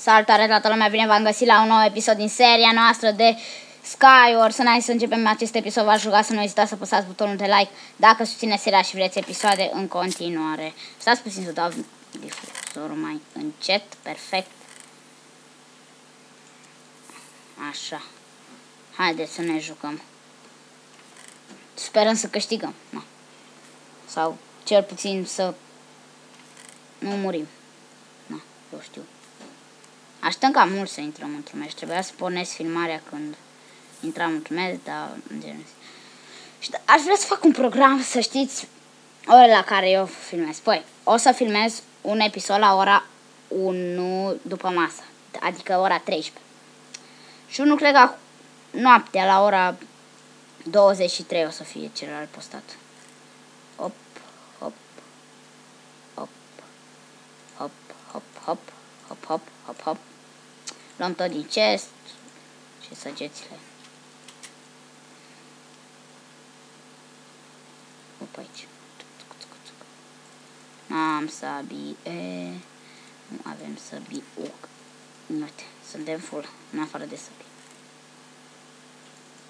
Salutare toată lumea, bine v-am găsit la un nou episod din seria noastră de Skywars. Înainte să începem acest episod, v-aș ruga să nu ezitați să apăsați butonul de like dacă susțineți seria și vreți episoade în continuare. Stați puțin să dau difuzorul mai încet, perfect. Așa. Haideți să ne jucăm. Sperăm să câștigăm. No. Sau cel puțin să nu murim. No, eu știu. Așteptăm cam mult să intrăm într-un meci. Trebuia să pornesc filmarea când intram într-un meci, dar și aș vrea să fac un program, să știți, ore la care eu filmez. Păi, o să filmez un episod la ora 1 după masă, adică ora 13. Și unul cred că noaptea la ora 23 o să fie celălalt postat. Hop, hop, hop, hop, hop, hop, hop, hop, hop, hop. Luăm tot din chest și săgețile. Opa, aici. N-am sabie. Nu avem sabie. Uite, suntem full. În afară de sabie.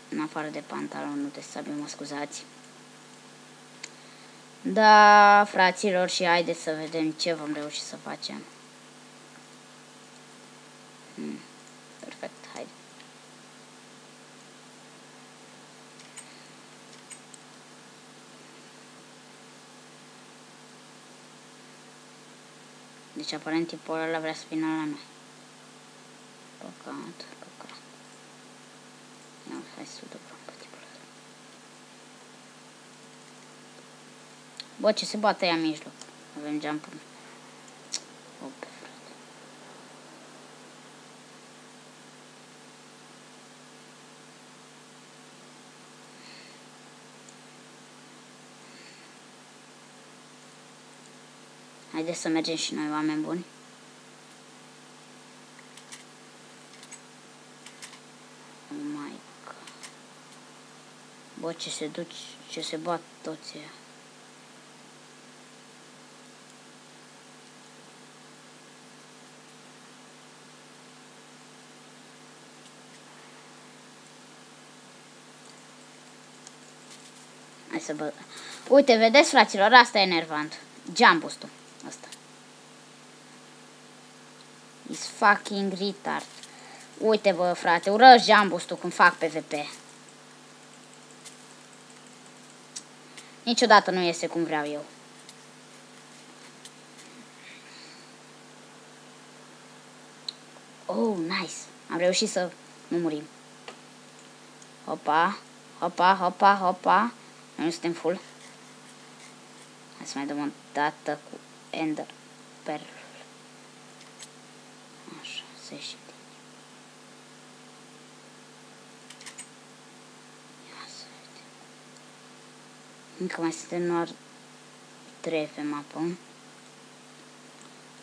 În afară de pantalonul de sabie, mă scuzați. Da, fraților, și haideți să vedem ce vom reuși să facem. Perfect, haide. Deci aparent tipul ăla vrea să vină la noi. Păcat. Ia, hai să ducăm pe tipul ăla. Bă, ce se bate ea în mijloc. Avem jump-uri. Ope, frate. Haideți să mergem și noi, oameni buni. Oh my God. Bă, ce se duc, ce se bat toți ăia. Hai să bă... Uite, vedeți, fraților, asta e enervant. Jump boost-ul ăsta. Is fucking retard. Uite, bă, frate, urăș jump boost-ul când fac PvP. Niciodată nu iese cum vreau eu. Oh, nice. Am reușit să nu murim. Hopa, hopa, hopa, hopa. Noi nu suntem full. Hai să mai dăm o dată cu Ender Pearl. Așa, să ieșim. Ia să vedem. Încă mai suntem doar 3 pe mapă.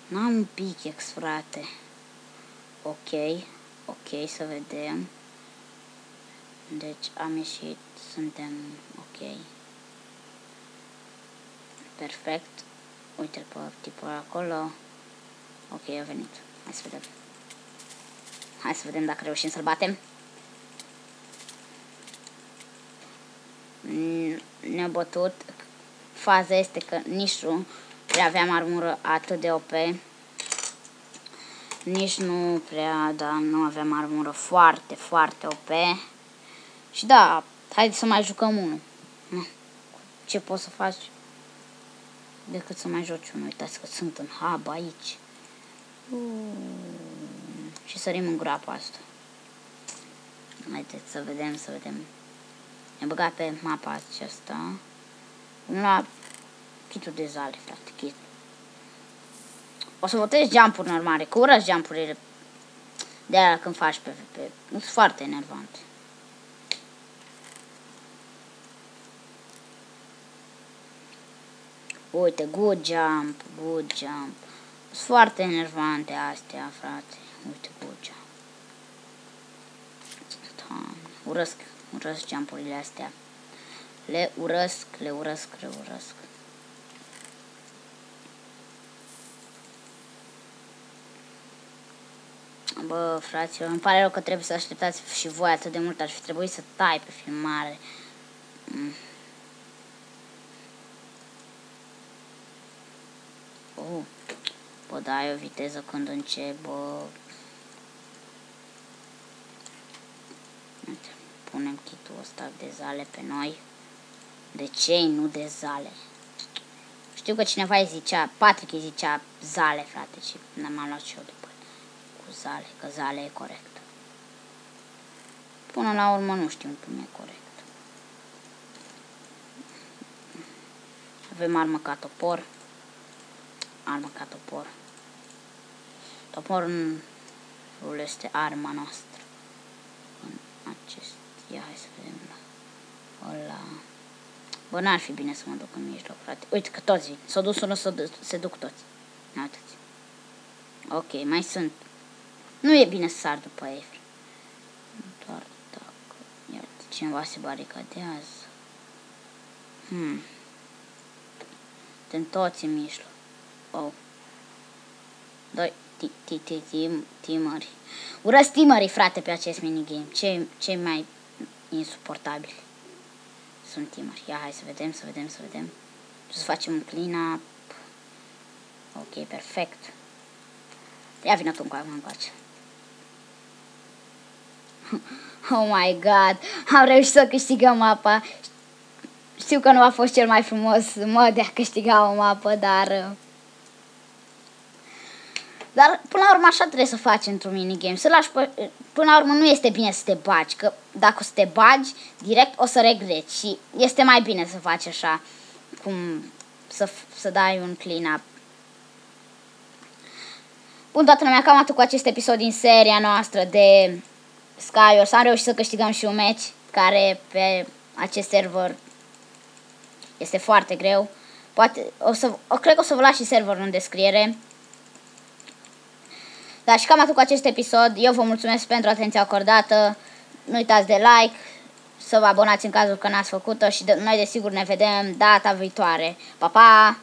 N-am un pickaxe, frate. Ok, să vedem. Deci am ieșit, suntem ok. Perfect. Uite-l pe tipul acolo. Ok, a venit. Hai să vedem. Hai să vedem dacă reușim să-l batem. Ne-a bătut. Faza este că nici nu prea aveam armură atât de OP. Nici nu prea, da, nu aveam armură foarte, foarte OP. Și da, haideți să mai jucăm unul. Ce poți să faci decât să mai joci unul? Uitați că sunt în hub aici. Și sărim în groapa asta. Haideți să vedem, să vedem. Ne băga pe mapa aceasta. La chitul de zale, frate, chit. O să votez jump-uri normale, că urăsc jump-urile de aia când faci PvP. Nu sunt foarte enervante. Uite, good jump. Sunt foarte enervante astea, frate. Uite, good jump. Doamne, urăsc jump-urile astea. Le urăsc. Bă, fraților, îmi pare rău că trebuie să așteptați și voi atât de mult. Ar fi trebuit să tai pe filmare. Bă, da, ai o viteză când încep, bă. Uite, punem kitul ăsta de zale pe noi. De cei, nu de zale. Știu că cineva îi zicea, Patrick îi zicea zale, frate, și m-am luat și eu după cu zale, că zale e corect. Până la urmă nu știu cum e corect. Avem armă ca topor. Armă ca topor. Toporul este arma noastră. În acest... Ia, hai să vedem la... Ăla... Bă, n-ar fi bine să mă duc în mijloc, frate. Uite că toți vin. S-au dus unul, se duc toți. Uitați. Ok, mai sunt. Nu e bine să sar după ei. Doar dacă... Iată, cineva se baricadează. Suntem toți în mijloc. Oh. Doi teamări. Urăsc teamării, frate, pe acest minigame. Cei mai insuportabili sunt teamări. Ia, hai să vedem. Să facem un clean up. Ok, perfect. Ia vină tu încoace. Oh my god, am reușit să câștigăm mapa. Știu că nu a fost cel mai frumos mod de a câștiga o mapă, dar până la urmă așa trebuie să faci într-un minigame. Să lași până la urmă nu este bine să te bagi, că dacă o să te bagi, direct o să regreți. Și este mai bine să faci așa, cum să dai un clean up. Bun, toată lumea, cam atât cu acest episod din seria noastră de Skywars. Am reușit să câștigăm și un match, care pe acest server este foarte greu. Poate, cred că o să vă las și serverul în descriere. Dar și cam atât cu acest episod. Eu vă mulțumesc pentru atenția acordată. Nu uitați de like, să vă abonați în cazul că n-ați făcut-o și noi desigur ne vedem data viitoare. Pa, pa!